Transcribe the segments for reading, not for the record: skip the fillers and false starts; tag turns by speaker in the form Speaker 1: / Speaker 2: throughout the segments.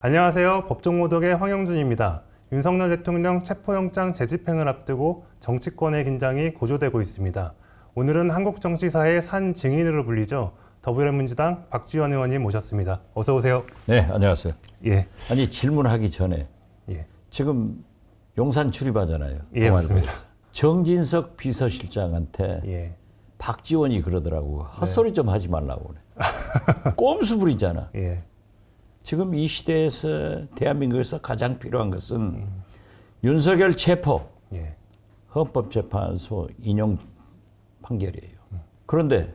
Speaker 1: 안녕하세요. 법정모독의 황영준입니다. 윤석열 대통령 체포영장 재집행을 앞두고 정치권의 긴장이 고조되고 있습니다. 오늘은 한국 정치사의 산 증인으로 불리죠. 더불어민주당 박지원 의원님 모셨습니다. 어서 오세요.
Speaker 2: 네, 안녕하세요.
Speaker 1: 예,
Speaker 2: 아니 질문하기 전에
Speaker 1: 예,
Speaker 2: 지금 용산 출입하잖아요.
Speaker 1: 예, 맞습니다.
Speaker 2: 정진석 비서실장한테
Speaker 1: 예,
Speaker 2: 박지원이 그러더라고. 헛소리 좀 하지 말라고 그래. 꼼수 부리잖아.
Speaker 1: 예,
Speaker 2: 지금 이 시대에서 대한민국에서 가장 필요한 것은 윤석열 체포,
Speaker 1: 예,
Speaker 2: 헌법재판소 인용 판결이에요. 그런데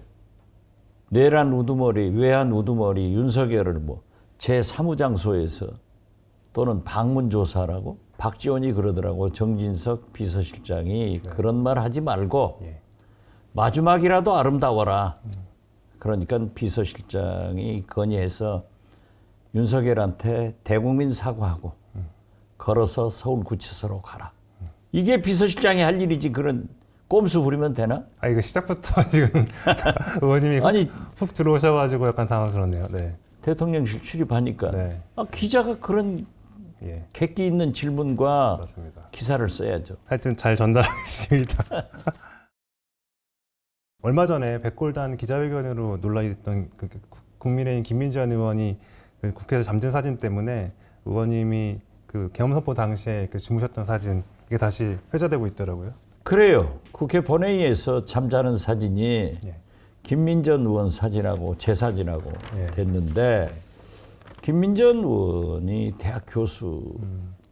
Speaker 2: 내란 우두머리, 외환 우두머리 윤석열을 뭐 제3부장소에서 또는 방문조사라고 박지원이 그러더라고. 정진석 비서실장이 그런 말 하지 말고
Speaker 1: 예,
Speaker 2: 마지막이라도 아름다워라. 그러니까 비서실장이 건의해서 윤석열한테 대국민 사과하고 걸어서 서울구치소로 가라. 이게 비서실장이 할 일이지 그런 꼼수 부리면 되나?
Speaker 1: 아, 이거 시작부터 지금 의원님이
Speaker 2: 아니
Speaker 1: 훅 들어오셔가지고 약간 당황스럽네요. 네,
Speaker 2: 대통령실 출입하니까
Speaker 1: 네,
Speaker 2: 기자가 그런
Speaker 1: 예,
Speaker 2: 객기 있는 질문과
Speaker 1: 맞습니다.
Speaker 2: 기사를 써야죠.
Speaker 1: 하여튼 잘 전달하겠습니다. 얼마 전에 백골단 기자회견으로 논란이 됐던 국민의힘 김민주환 의원이 그 국회에서 잠든 사진 때문에 의원님이 그 계엄선포 당시에 주무셨던 사진 이게 다시 회자되고 있더라고요.
Speaker 2: 그래요. 국회 본회의에서 잠자는 사진이
Speaker 1: 예.
Speaker 2: 김민전 의원 사진하고 제 사진하고
Speaker 1: 예.
Speaker 2: 됐는데 김민전 의원이 대학 교수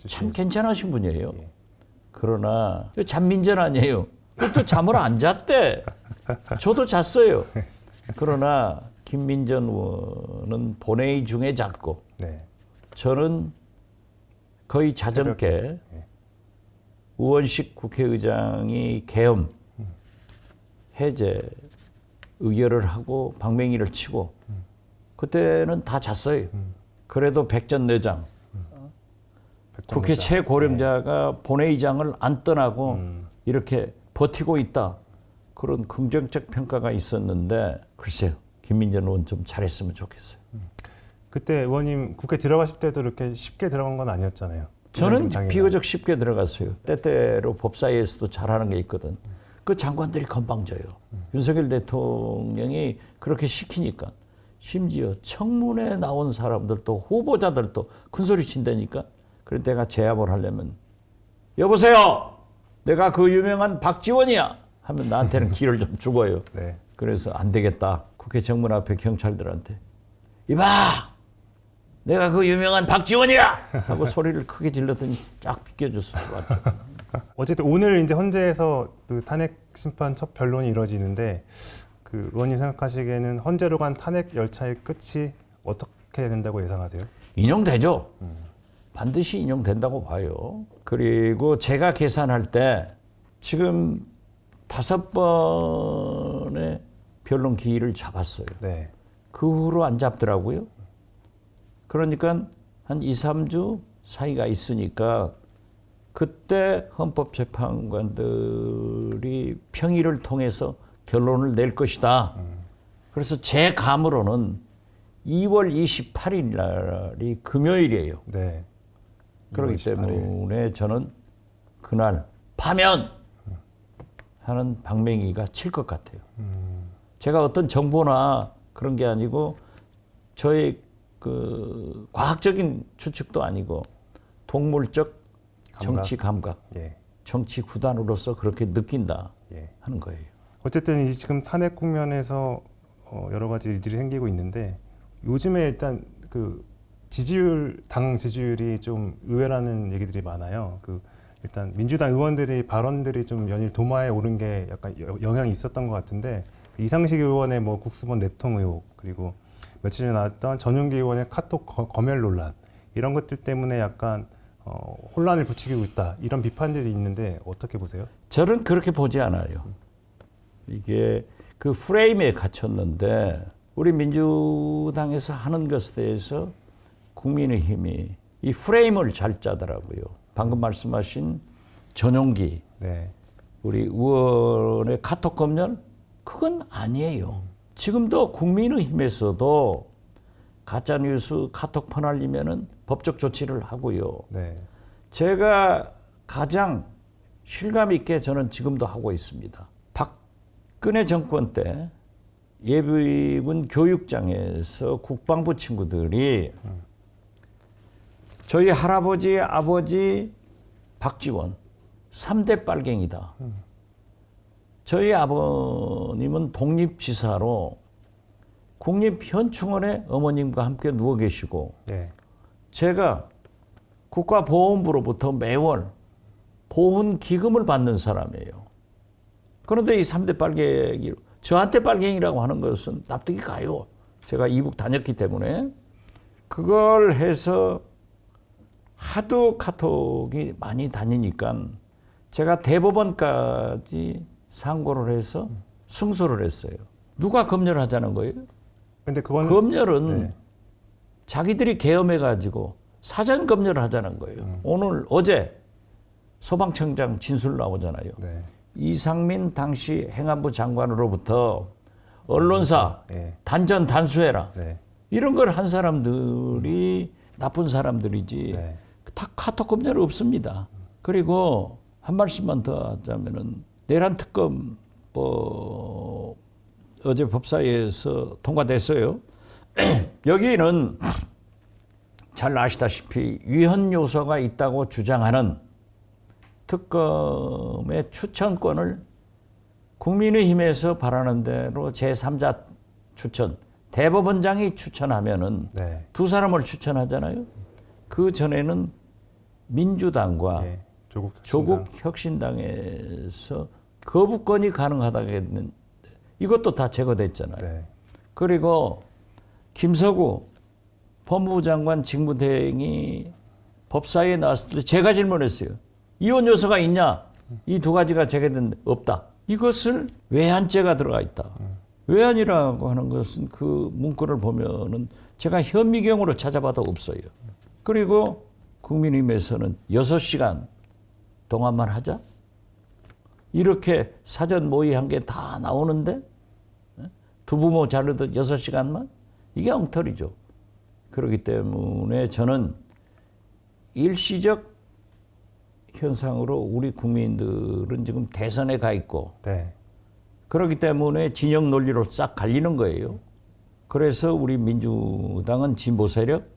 Speaker 2: 참 괜찮으신 분이에요.
Speaker 1: 예.
Speaker 2: 그러나 잠민전 아니에요. 그것도 잠을 안 잤대. 저도 잤어요. 그러나 김민전 의원은 본회의 중에 잤고
Speaker 1: 네.
Speaker 2: 저는 거의 자정께
Speaker 1: 예.
Speaker 2: 우원식 국회의장이 계엄 해제 의결을 하고 방맹이를 치고 그때는 다 잤어요. 그래도 백전내장 국회 최고령자가 본회의장을 안 떠나고 이렇게 버티고 있다. 그런 긍정적 평가가 있었는데 글쎄요. 김민전 의원 좀 잘했으면 좋겠어요.
Speaker 1: 그때 의원님 국회 들어가실 때도 이렇게 쉽게 들어간 건 아니었잖아요.
Speaker 2: 저는
Speaker 1: 당연히.
Speaker 2: 비교적 쉽게 들어갔어요. 때때로 법사위에서도 잘하는 게 있거든. 그 장관들이 건방져요. 윤석열 대통령이 그렇게 시키니까 심지어 청문회 나온 사람들도 후보자들도 큰소리 친다니까. 그래서 내가 제압을 하려면 여보세요. 내가 그 유명한 박지원이야. 하면 나한테는 기를 좀 죽어요.
Speaker 1: 네.
Speaker 2: 그래서 안 되겠다. 국회 정문 앞에 경찰들한테 이봐. 내가 그 유명한 박지원이야! 하고 소리를 크게 질렀더니 쫙 비껴줘서 왔죠.
Speaker 1: 어쨌든 오늘 이제 헌재에서 그 탄핵 심판 첫 변론이 이루어지는데 그 의원님 생각하시기에는 헌재로 간 탄핵 열차의 끝이 어떻게 된다고 예상하세요?
Speaker 2: 인용되죠. 반드시 인용된다고 봐요. 그리고 제가 계산할 때 지금 5번의 변론 기일을 잡았어요.
Speaker 1: 네.
Speaker 2: 그 후로 안 잡더라고요. 그러니까 한 2, 3주 사이가 있으니까 그때 헌법재판관들이 평의를 통해서 결론을 낼 것이다. 그래서 제 감으로는 2월 28일 날이 금요일이에요.
Speaker 1: 네.
Speaker 2: 그렇기
Speaker 1: 28일.
Speaker 2: 때문에 저는 그날 파면 하는 방맹이가 칠 것 같아요. 제가 어떤 정보나 그런 게 아니고 저의 그 과학적인 추측도 아니고 동물적 정치 감각,
Speaker 1: 예.
Speaker 2: 정치 구단으로서 그렇게 느낀다
Speaker 1: 예.
Speaker 2: 하는 거예요.
Speaker 1: 어쨌든 이 지금 탄핵 국면에서 여러 가지 일들이 생기고 있는데 요즘에 일단 그 지지율 당 지지율이 좀 의외라는 얘기들이 많아요. 그 일단 민주당 의원들이 발언들이 좀 연일 도마에 오른 게 약간 영향이 있었던 것 같은데 이상식 의원의 뭐 국수본 내통 의혹 그리고 며칠 전에 나왔던 전용기 의원의 카톡 검열 논란 이런 것들 때문에 약간 혼란을 부추기고 있다 이런 비판들이 있는데 어떻게 보세요?
Speaker 2: 저는 그렇게 보지 않아요. 이게 그 프레임에 갇혔는데 우리 민주당에서 하는 것에 대해서 국민의힘이 이 프레임을 잘 짜더라고요. 방금 말씀하신 전용기
Speaker 1: 네.
Speaker 2: 우리 의원의 카톡 검열 그건 아니에요. 지금도 국민의힘에서도 가짜 뉴스 카톡 퍼날리면은 법적 조치를 하고요.
Speaker 1: 네.
Speaker 2: 제가 가장 실감 있게 저는 지금도 하고 있습니다. 박근혜 정권 때 예비군 교육장에서 국방부 친구들이 저희 할아버지, 아버지 박지원 3대 빨갱이다. 저희 아버님은 독립지사로 국립현충원에 어머님과 함께 누워 계시고
Speaker 1: 네.
Speaker 2: 제가 국가보훈부로부터 매월 보훈 기금을 받는 사람이에요. 그런데 이 3대 빨갱이, 저한테 빨갱이라고 하는 것은 납득이 가요. 제가 이북 다녔기 때문에. 그걸 해서 하도 카톡이 많이 다니니까 제가 대법원까지 상고를 해서 승소를 했어요. 누가 검열을 하자는 거예요?
Speaker 1: 근데 그거는
Speaker 2: 검열은
Speaker 1: 네.
Speaker 2: 자기들이 계엄해가지고 사전 검열을 하자는 거예요. 오늘 어제 소방청장 진술 나오잖아요.
Speaker 1: 네.
Speaker 2: 이상민 당시 행안부 장관으로부터 언론사
Speaker 1: 네.
Speaker 2: 단전 단수해라.
Speaker 1: 네.
Speaker 2: 이런 걸 한 사람들이 나쁜 사람들이지.
Speaker 1: 네.
Speaker 2: 다 카톡 검열 없습니다. 그리고 한 말씀만 더 하자면은 내란 특검 어제 법사위에서 통과됐어요. 여기는 잘 아시다시피 위헌 요소가 있다고 주장하는 특검의 추천권을 국민의힘에서 바라는 대로 제3자 추천, 대법원장이 추천하면은
Speaker 1: 네.
Speaker 2: 두 사람을 추천하잖아요. 그 전에는 민주당과
Speaker 1: 네.
Speaker 2: 조국 혁신당에서 거부권이 가능하다고 했는데 이것도 다 제거됐잖아요.
Speaker 1: 네.
Speaker 2: 그리고 김서구 법무부 장관 직무대행이 법사위에 나왔을 때 제가 질문했어요. 이혼 요소가 있냐? 이 두 가지가 제거된 없다. 이것을 외환죄가 들어가 있다. 외환이라고 하는 것은 그 문구를 보면은 제가 현미경으로 찾아봐도 없어요. 그리고 국민의힘에서는 6시간 동안만 하자? 이렇게 사전 모의한 게 다 나오는데 두 부모 자르듯 6시간만? 이게 엉터리죠. 그렇기 때문에 저는 일시적 현상으로 우리 국민들은 지금 대선에 가 있고
Speaker 1: 네.
Speaker 2: 그렇기 때문에 진영 논리로 싹 갈리는 거예요. 그래서 우리 민주당은 진보 세력,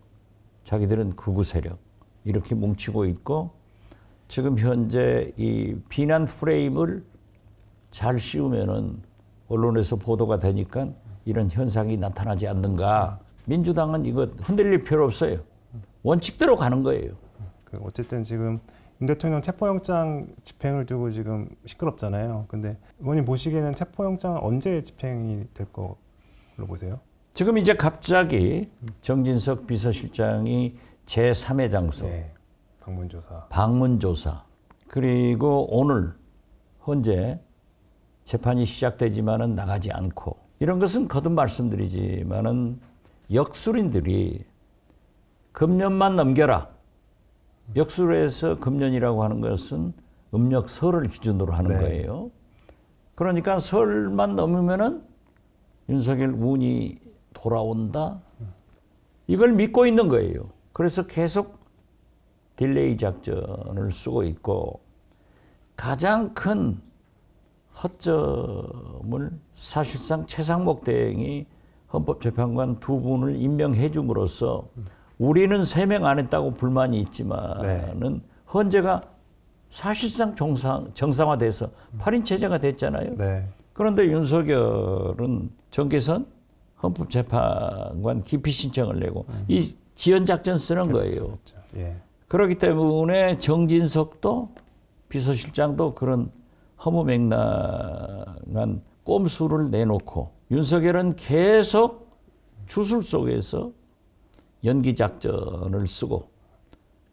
Speaker 2: 자기들은 극우 세력 이렇게 뭉치고 있고 지금 현재 이 비난 프레임을 잘 씌우면은 언론에서 보도가 되니까 이런 현상이 나타나지 않는가. 민주당은 이거 흔들릴 필요 없어요. 원칙대로 가는 거예요.
Speaker 1: 그 어쨌든 지금 윤 대통령 체포영장 집행을 두고 지금 시끄럽잖아요. 근데 의원님 보시기에는 체포영장 언제 집행이 될 걸로 보세요?
Speaker 2: 지금 이제 갑자기 정진석 비서실장이 제3의 장소
Speaker 1: 네. 방문조사.
Speaker 2: 방문조사 그리고 오늘 현재 재판이 시작되지만은 나가지 않고 이런 것은 거듭 말씀드리지만은 역술인들이 금년만 넘겨라. 역술에서 금년이라고 하는 것은 음력 설을 기준으로 하는
Speaker 1: 네.
Speaker 2: 거예요. 그러니까 설만 넘으면은 윤석열 운이 돌아온다. 이걸 믿고 있는 거예요. 그래서 계속 딜레이 작전을 쓰고 있고 가장 큰 허점을 사실상 최상목 대행이 헌법재판관 두 분을 임명해 줌으로써 우리는 3명 안 했다고 불만이 있지만은 헌재가 사실상 정상화돼서 8인 체제가 됐잖아요.
Speaker 1: 네.
Speaker 2: 그런데 윤석열은 정계선 헌법재판관 기피 신청을 내고 이 지연작전 쓰는 거예요.
Speaker 1: 예.
Speaker 2: 그렇기 때문에 정진석도 비서실장도 그런 허무맹랑한 꼼수를 내놓고 윤석열은 계속 주술 속에서 연기작전을 쓰고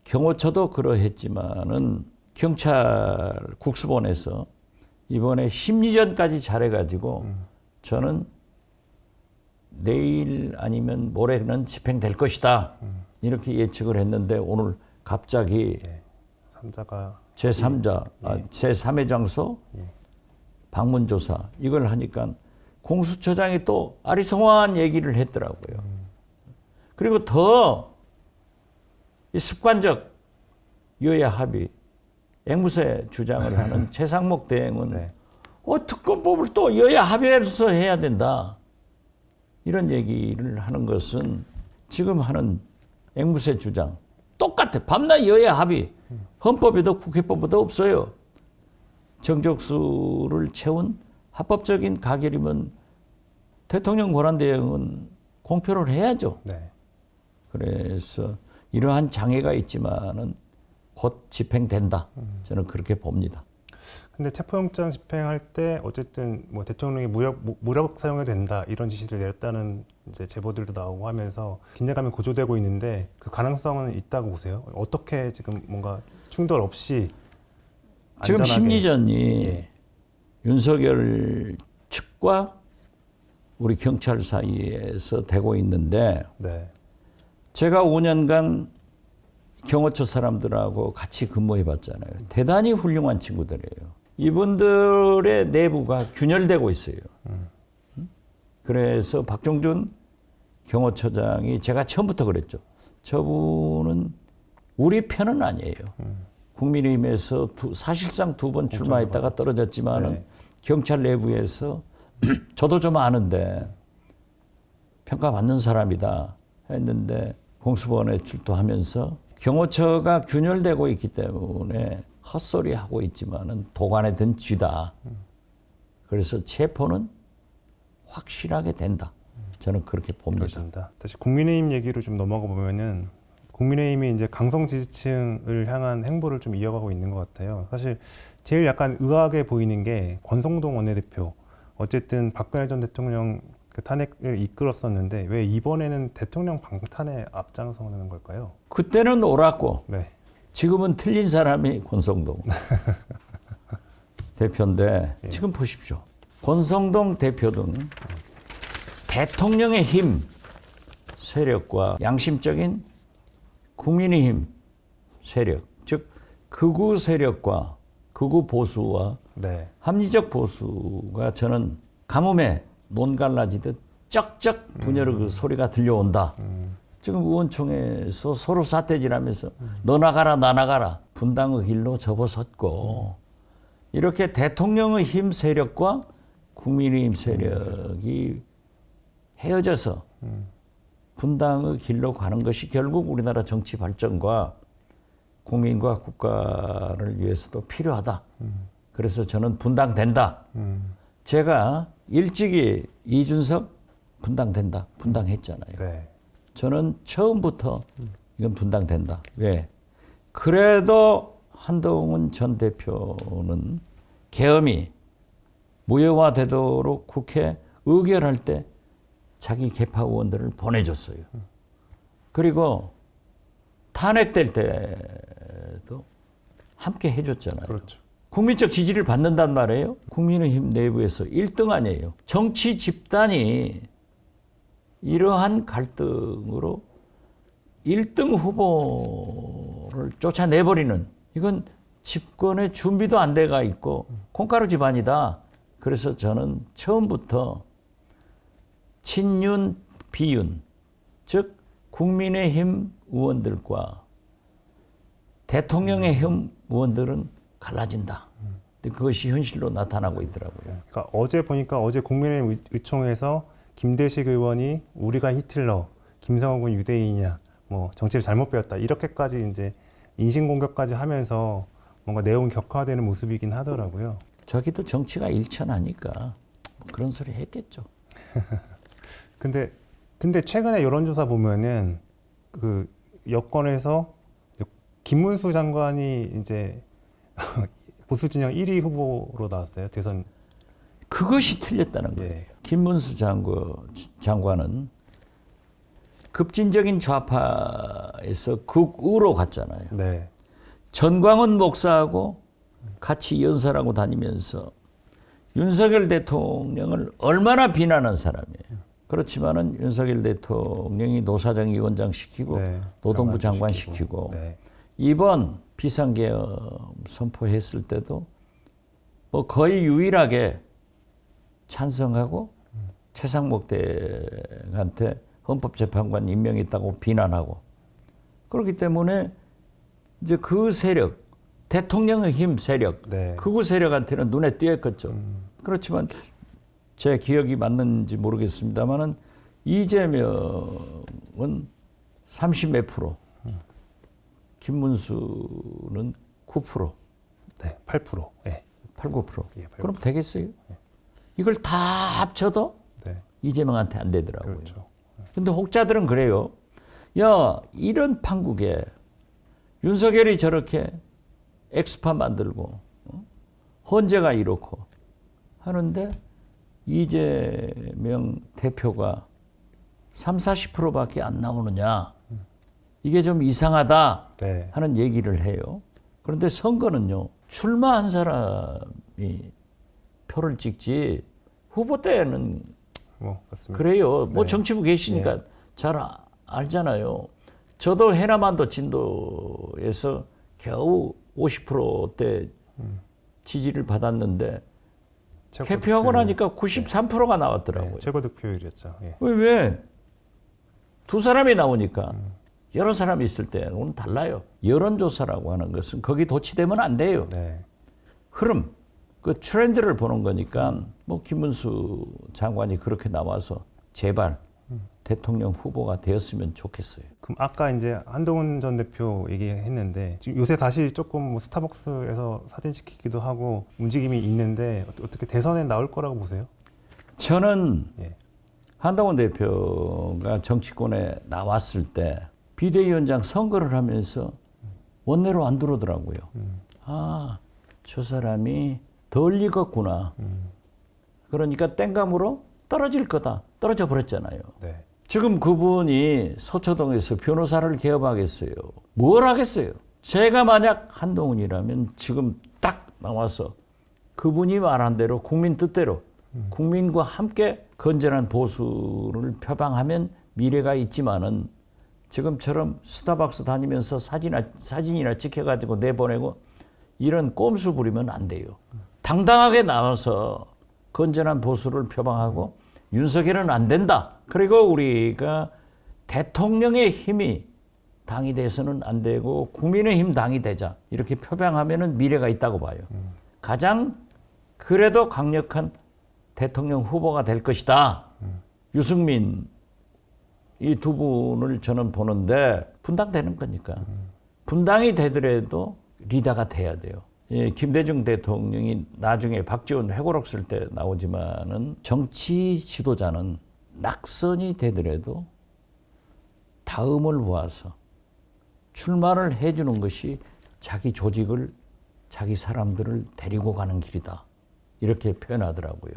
Speaker 2: 경호처도 그러했지만은 경찰 국수본에서 이번에 심리전까지 잘해가지고 저는 내일 아니면 모레는 집행될 것이다 이렇게 예측을 했는데 오늘 갑자기
Speaker 1: 예. 3자가
Speaker 2: 제3자, 제3의 장소 방문조사 이걸 하니까 공수처장이 또 아리송한 얘기를 했더라고요. 그리고 더 이 습관적 여야 합의, 앵무새 주장을 하는 최상목 대행은
Speaker 1: 네.
Speaker 2: 특검법을 또 여야 합의해서 해야 된다. 이런 얘기를 하는 것은 지금 하는 앵무새 주장 똑같아. 밤낮 여야 합의. 헌법에도 국회법에도 없어요. 정적수를 채운 합법적인 가결이면 대통령 권한대행은 공표를 해야죠.
Speaker 1: 네.
Speaker 2: 그래서 이러한 장애가 있지만은 곧 집행된다. 저는 그렇게 봅니다.
Speaker 1: 근데 체포영장 집행할 때 어쨌든 뭐 대통령이 무력 사용해도 된다 이런 지시를 내렸다는 이제 제보들도 나오고 하면서 긴장감이 고조되고 있는데 그 가능성은 있다고 보세요? 어떻게 지금 뭔가 충돌 없이
Speaker 2: 지금
Speaker 1: 안전하게.
Speaker 2: 심리전이
Speaker 1: 예.
Speaker 2: 윤석열 측과 우리 경찰 사이에서 되고 있는데
Speaker 1: 네.
Speaker 2: 제가 5년간 경호처 사람들하고 같이 근무해 봤잖아요. 대단히 훌륭한 친구들이에요. 이분들의 내부가 균열되고 있어요. 그래서 박종준 경호처장이 제가 처음부터 그랬죠. 저분은 우리 편은 아니에요. 국민의힘에서 사실상 2번 출마했다가 떨어졌지만은
Speaker 1: 네. 경찰
Speaker 2: 내부에서 저도 좀 아는데 평가받는 사람이다 했는데 공수본에 출두하면서 경호처가 균열되고 있기 때문에 헛소리하고 있지만은 도관에 든 쥐다. 그래서 체포는 확실하게 된다. 저는 그렇게 봅니다.
Speaker 1: 그렇습니다. 다시 국민의힘 얘기로 좀 넘어가 보면은 국민의힘이 이제 강성 지지층을 향한 행보를 좀 이어가고 있는 것 같아요. 사실 제일 약간 의아하게 보이는 게 권성동 원내대표. 어쨌든 박근혜 전 대통령 그 탄핵을 이끌었었는데 왜 이번에는 대통령 방탄에 앞장서는 걸까요?
Speaker 2: 그때는 옳았고
Speaker 1: 네.
Speaker 2: 지금은 틀린 사람이 권성동 대표인데 지금 보십시오. 권성동 대표 등 대통령의 힘 세력과 양심적인 국민의힘 세력, 즉 극우 세력과 극우 보수와
Speaker 1: 네.
Speaker 2: 합리적 보수가 저는 가뭄에 논 갈라지듯 쩍쩍 분열의 그 소리가 들려온다. 지금 의원총회에서 서로 사태질하면서 너 나가라 나 나가라 분당의 길로 접어섰고 이렇게 대통령의 힘 세력과 국민의힘 세력이 헤어져서 분당의 길로 가는 것이 결국 우리나라 정치 발전과 국민과 국가를 위해서도 필요하다. 그래서 저는 분당된다. 제가 일찍이 이준석 분당된다. 분당했잖아요.
Speaker 1: 네.
Speaker 2: 저는 처음부터 이건 분당된다. 왜? 그래도 한동훈 전 대표는 계엄이 무효화되도록 국회 의결할 때 자기 개파 의원들을 보내줬어요. 그리고 탄핵될 때도 함께 해줬잖아요.
Speaker 1: 그렇죠.
Speaker 2: 국민적 지지를 받는단 말이에요. 국민의힘 내부에서 1등 아니에요. 정치 집단이 이러한 갈등으로 1등 후보를 쫓아내버리는 이건 집권의 준비도 안 돼가 있고 콩가루 집안이다. 그래서 저는 처음부터 친윤, 비윤, 즉 국민의힘 의원들과 대통령의 힘 의원들은 갈라진다. 근데 그것이 현실로 나타나고 있더라고요.
Speaker 1: 그러니까 어제 보니까 어제 국민의힘 의총에서 김대식 의원이 우리가 히틀러, 김성호군 유대인이냐, 뭐 정치를 잘못 배웠다 이렇게까지 이제 인신공격까지 하면서 뭔가 내용이 격화되는 모습이긴 하더라고요.
Speaker 2: 저기도 정치가 일천하니까 뭐 그런 소리 했겠죠.
Speaker 1: 근데 최근에 여론조사 보면은 그 여권에서 김문수 장관이 이제 보수 진영 1위 후보로 나왔어요. 대선.
Speaker 2: 그것이 틀렸다는 거예요.
Speaker 1: 예.
Speaker 2: 김문수 장관은 급진적인 좌파에서 극우로 갔잖아요.
Speaker 1: 네.
Speaker 2: 전광훈 목사하고 같이 연설하고 다니면서 윤석열 대통령을 얼마나 비난한 사람이에요. 그렇지만은 윤석열 대통령이 노사정위원장 시키고
Speaker 1: 네.
Speaker 2: 노동부 장관 시키고
Speaker 1: 네.
Speaker 2: 이번 비상계엄 선포했을 때도 뭐 거의 유일하게 찬성하고 최상목 대행한테 헌법재판관 임명했다고 비난하고 그렇기 때문에 이제 그 세력, 대통령의 힘 세력,
Speaker 1: 네.
Speaker 2: 극우 세력한테는 눈에 띄었겠죠. 그렇지만 제 기억이 맞는지 모르겠습니다만은 이재명은 30몇 프로, 김문수는 9%,
Speaker 1: 네, 8%. 네.
Speaker 2: 8, 9%.
Speaker 1: 예, 8%.
Speaker 2: 그럼 되겠어요? 이걸 다 합쳐도
Speaker 1: 네.
Speaker 2: 이재명한테 안 되더라고요.
Speaker 1: 그렇죠.
Speaker 2: 근데 혹자들은 그래요. 야, 이런 판국에 윤석열이 저렇게 엑스파 만들고 헌재가 이렇고 하는데 이재명 대표가 30~40%밖에 안 나오느냐. 이게 좀 이상하다
Speaker 1: 네.
Speaker 2: 하는 얘기를 해요. 그런데 선거는요. 출마한 사람이 표를 찍지 후보 때는
Speaker 1: 뭐 맞습니다.
Speaker 2: 그래요. 뭐
Speaker 1: 네.
Speaker 2: 정치부 계시니까 잘 알잖아요. 저도 해남한도 진도에서 겨우 50%대 지지를 받았는데
Speaker 1: 최고
Speaker 2: 개표하고
Speaker 1: 득표율.
Speaker 2: 나니까 93%가 나왔더라고요.
Speaker 1: 네, 최고 득표율이었죠. 예.
Speaker 2: 왜? 두 사람이 나오니까 여러 사람이 있을 때는 달라요. 여론조사라고 하는 것은 거기 도취되면 안 돼요.
Speaker 1: 네.
Speaker 2: 흐름, 그 트렌드를 보는 거니까 뭐 김문수 장관이 그렇게 나와서 제발 대통령 후보가 되었으면 좋겠어요.
Speaker 1: 그럼 아까 이제 한동훈 전 대표 얘기했는데 지금 요새 다시 조금 뭐 스타벅스에서 사진 찍히기도 하고 움직임이 있는데 어떻게 대선에 나올 거라고 보세요?
Speaker 2: 저는
Speaker 1: 예. 한동훈
Speaker 2: 한동훈 대표가 정치권에 나왔을 때 비대위원장 선거를 하면서 원내로 안 들어오더라고요. 아, 저 사람이 덜 익었구나. 그러니까 땡감으로 떨어질 거다. 떨어져 버렸잖아요.
Speaker 1: 네.
Speaker 2: 지금 그분이 서초동에서 변호사를 개업하겠어요. 뭘 하겠어요? 제가 만약 한동훈이라면 지금 딱 나와서 그분이 말한 대로 국민 뜻대로 국민과 함께 건전한 보수를 표방하면 미래가 있지만은 지금처럼 스타벅스 다니면서 사진이나 찍혀가지고 내보내고 이런 꼼수 부리면 안 돼요. 당당하게 나와서 건전한 보수를 표방하고 윤석열은 안 된다. 그리고 우리가 대통령의 힘이 당이 돼서는 안 되고 국민의힘 당이 되자. 이렇게 표방하면 미래가 있다고 봐요. 가장 그래도 강력한 대통령 후보가 될 것이다. 유승민 이 두 분을 저는 보는데 분당되는 거니까. 분당이 되더라도 리더가 돼야 돼요. 예, 김대중 대통령이 나중에 박지원 회고록 쓸 때 나오지만은 정치 지도자는 낙선이 되더라도 다음을 모아서 출마를 해주는 것이 자기 조직을, 자기 사람들을 데리고 가는 길이다. 이렇게 표현하더라고요.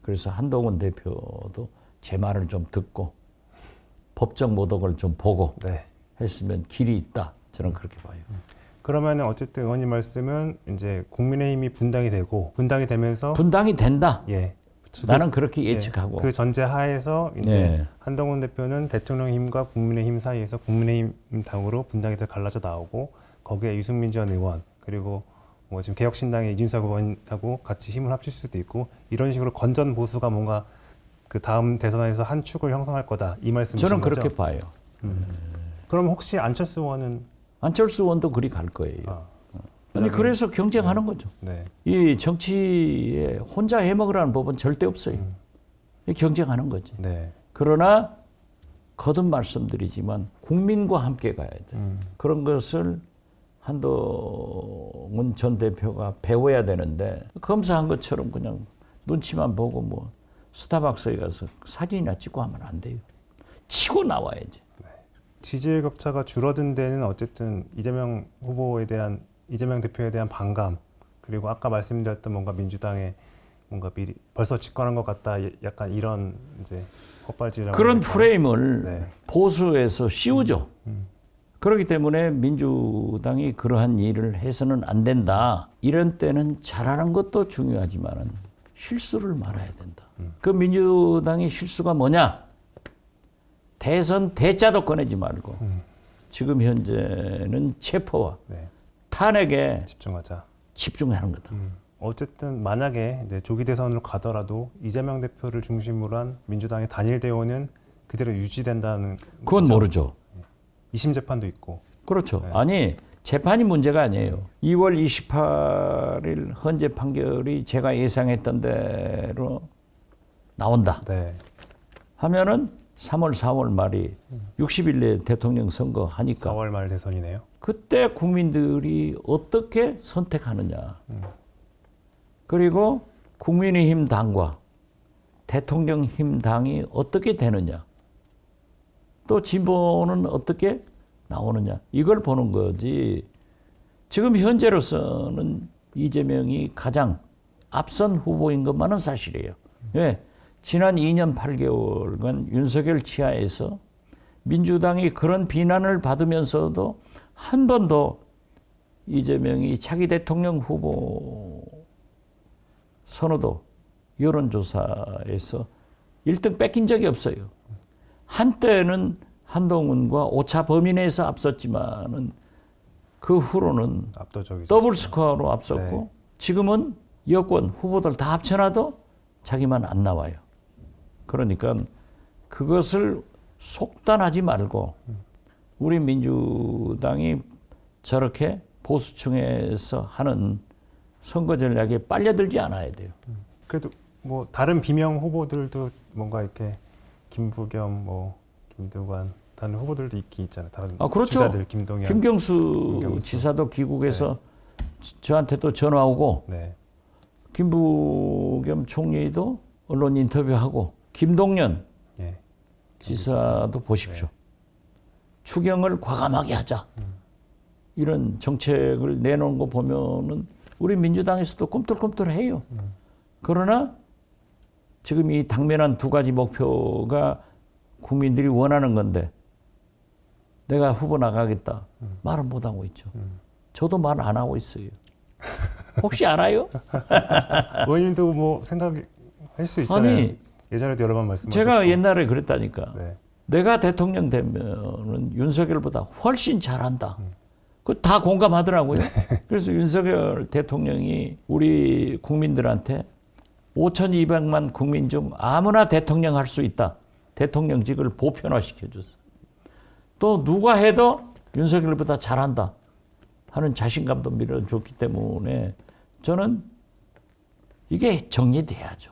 Speaker 2: 그래서 한동훈 대표도 제 말을 좀 듣고 법적 모독을 좀 보고
Speaker 1: 네.
Speaker 2: 했으면 길이 있다. 저는 그렇게 봐요.
Speaker 1: 그러면 어쨌든 의원님 말씀은 이제 국민의힘이 분당이 되고 분당이 되면서
Speaker 2: 분당이 된다.
Speaker 1: 예.
Speaker 2: 나는 그렇게 예측하고.
Speaker 1: 그 전제 하에서 이제
Speaker 2: 네.
Speaker 1: 한동훈 대표는 대통령힘과 국민의힘 사이에서 국민의힘 당으로 분당이 돼 갈라져 나오고 거기에 유승민 전 의원 그리고 뭐 지금 개혁신당의 이준석 의원하고 같이 힘을 합칠 수도 있고 이런 식으로 건전 보수가 뭔가 그 다음 대선에서 한 축을 형성할 거다 이 말씀이신
Speaker 2: 저는
Speaker 1: 거죠?
Speaker 2: 그렇게 봐요.
Speaker 1: 그럼 혹시 안철수 의원은
Speaker 2: 안철수 의원도 그리 갈 거예요. 아니 그래서 경쟁하는 거죠.
Speaker 1: 네.
Speaker 2: 이 정치에 혼자 해먹으라는 법은 절대 없어요. 이 경쟁하는 거지.
Speaker 1: 네.
Speaker 2: 그러나 거듭 말씀드리지만 국민과 함께 가야 돼. 그런 것을 한동훈 전 대표가 배워야 되는데 검사한 것처럼 그냥 눈치만 보고 뭐 스타벅스에 가서 사진이나 찍고 하면 안 돼요. 치고 나와야지.
Speaker 1: 지지율 격차가 줄어든 데는 어쨌든 이재명 후보에 대한 이재명 대표에 대한 반감 그리고 아까 말씀드렸던 뭔가 민주당의 뭔가 미리 벌써 집권한 것 같다 약간 이런 이제 헛발질이라고
Speaker 2: 그런
Speaker 1: 할까요?
Speaker 2: 프레임을
Speaker 1: 네.
Speaker 2: 보수에서 씌우죠. 그렇기 때문에 민주당이 그러한 일을 해서는 안 된다. 이런 때는 잘하는 것도 중요하지만은 실수를 말아야 된다. 그 민주당의 실수가 뭐냐? 대선 대자도 꺼내지 말고 지금 현재는 체포와
Speaker 1: 네.
Speaker 2: 탄핵에
Speaker 1: 집중하자.
Speaker 2: 집중하는 거다.
Speaker 1: 어쨌든 만약에 이제 조기 대선으로 가더라도 이재명 대표를 중심으로 한 민주당의 단일 대우는 그대로 유지된다는
Speaker 2: 그건
Speaker 1: 거죠?
Speaker 2: 모르죠.
Speaker 1: 2심 재판도 있고.
Speaker 2: 그렇죠.
Speaker 1: 네.
Speaker 2: 아니 재판이 문제가 아니에요. 2월 28일 헌재 판결이 제가 예상했던 대로 나온다
Speaker 1: 네.
Speaker 2: 하면은 3월 4월 말이 60일 내에 대통령 선거 하니까
Speaker 1: 4월 말 대선이네요.
Speaker 2: 그때 국민들이 어떻게 선택하느냐. 그리고 국민의힘 당과 대통령힘 당이 어떻게 되느냐. 또 진보는 어떻게 나오느냐. 이걸 보는 거지. 지금 현재로서는 이재명이 가장 앞선 후보인 것만은 사실이에요. 왜? 지난 2년 8개월간 윤석열 치하에서 민주당이 그런 비난을 받으면서도 한 번도 이재명이 차기 대통령 후보 선호도 여론조사에서 1등 뺏긴 적이 없어요. 한때는 한동훈과 오차 범위 내에서 앞섰지만은 그 후로는
Speaker 1: 압도적이죠.
Speaker 2: 더블 스코어로 앞섰고
Speaker 1: 네.
Speaker 2: 지금은 여권 후보들 다 합쳐놔도 자기만 안 나와요. 그러니까 그것을 속단하지 말고 우리 민주당이 저렇게 보수층에서 하는 선거 전략에 빨려들지 않아야 돼요.
Speaker 1: 그래도 뭐 다른 비명 후보들도 뭔가 이렇게 김부겸, 뭐 김두관 다른 후보들도 있긴 있잖아요. 다른
Speaker 2: 그렇죠.
Speaker 1: 주자들 김동연,
Speaker 2: 김경수 지사도 귀국해서 저한테도 전화 오고
Speaker 1: 네,
Speaker 2: 김부겸 총리도 언론 인터뷰하고 김동연
Speaker 1: 예,
Speaker 2: 지사도 보십시오. 추경을 과감하게 하자. 이런 정책을 내놓은 거 보면은 우리 민주당에서도 꿈틀꿈틀해요. 그러나 지금 이 당면한 두 가지 목표가 국민들이 원하는 건데 내가 후보 나가겠다. 말은 못하고 있죠. 저도 말 안 하고 있어요. 혹시 알아요?
Speaker 1: 의원님도 뭐 생각할 수 있잖아요.
Speaker 2: 아니,
Speaker 1: 예전에도 여러 번 말씀하셨고.
Speaker 2: 제가 옛날에 그랬다니까.
Speaker 1: 네,
Speaker 2: 내가 대통령 되면은 윤석열보다 훨씬 잘한다. 그 다 공감하더라고요. 그래서 윤석열 대통령이 우리 국민들한테 5,200만 국민 중 아무나 대통령 할 수 있다. 대통령직을 보편화시켜줬어. 또 누가 해도 윤석열보다 잘한다 하는 자신감도 밀어줬기 때문에 저는 이게 정리돼야죠.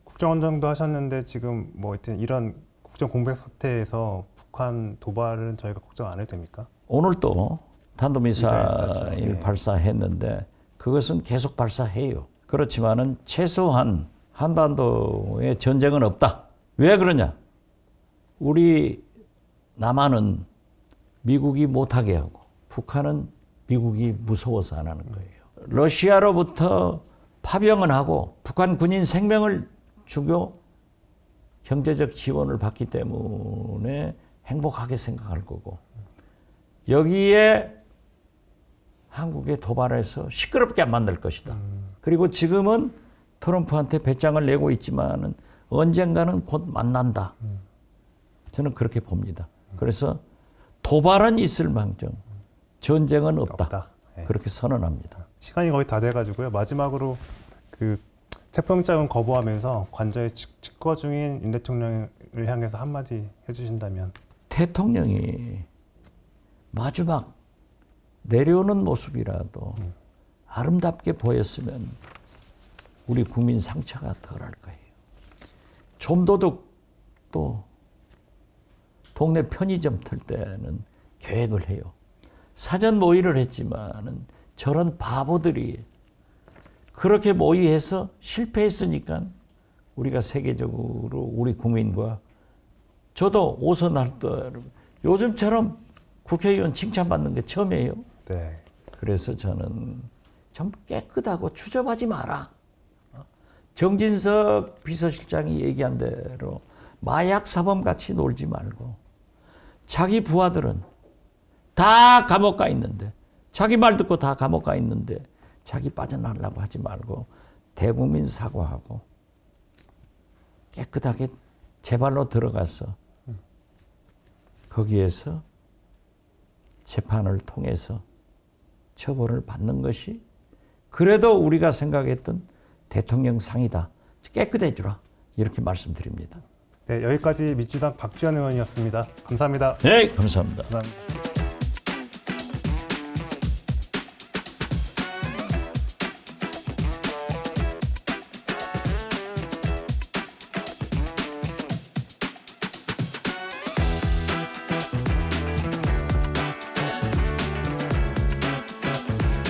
Speaker 1: 국정원장도 하셨는데 지금 뭐 하여튼 이런 국정 공백 사태에서 북한 도발은 저희가 걱정 안 해도 됩니까?
Speaker 2: 오늘 또 탄도미사일
Speaker 1: 미사일 네.
Speaker 2: 발사했는데 그것은 계속 발사해요. 그렇지만은 최소한 한반도에 전쟁은 없다. 왜 그러냐? 우리 남한은 미국이 못하게 하고 북한은 미국이 무서워서 안 하는 거예요. 러시아로부터 파병은 하고 북한 군인 생명을 주고 경제적 지원을 받기 때문에 행복하게 생각할 거고 여기에 한국에 도발해서 시끄럽게 안 만들 것이다. 그리고 지금은 트럼프한테 배짱을 내고 있지만은 언젠가는 곧 만난다. 저는 그렇게 봅니다. 그래서 도발은 있을 망정 전쟁은 없다.
Speaker 1: 네.
Speaker 2: 그렇게 선언합니다.
Speaker 1: 시간이 거의 다 돼가지고요. 마지막으로 그 체포영장은 거부하면서 관저에 집거 중인 윤 대통령을 향해서 한마디 해주신다면.
Speaker 2: 대통령이 마지막 내려오는 모습이라도 아름답게 보였으면 우리 국민 상처가 덜할 거예요. 좀도둑도 동네 편의점 털 때는 계획을 해요. 사전 모의를 했지만은 저런 바보들이 그렇게 모의해서 실패했으니까 우리가 세계적으로 우리 국민과 저도 오선할 때 요즘처럼 국회의원 칭찬받는 게 처음이에요.
Speaker 1: 네.
Speaker 2: 그래서 저는 좀 깨끗하고 추접하지 마라. 정진석 비서실장이 얘기한 대로 마약 사범같이 놀지 말고 자기 부하들은 다 감옥 가 있는데 자기 말 듣고 다 감옥 가 있는데 자기 빠져나가려고 하지 말고 대국민 사과하고 깨끗하게 제발로 들어가서 거기에서 재판을 통해서 처벌을 받는 것이 그래도 우리가 생각했던 대통령 상이다. 깨끗해주라. 이렇게 말씀드립니다.
Speaker 1: 네, 여기까지 민주당 박지원 의원이었습니다. 감사합니다.
Speaker 2: 네, 감사합니다.
Speaker 1: 감사합니다.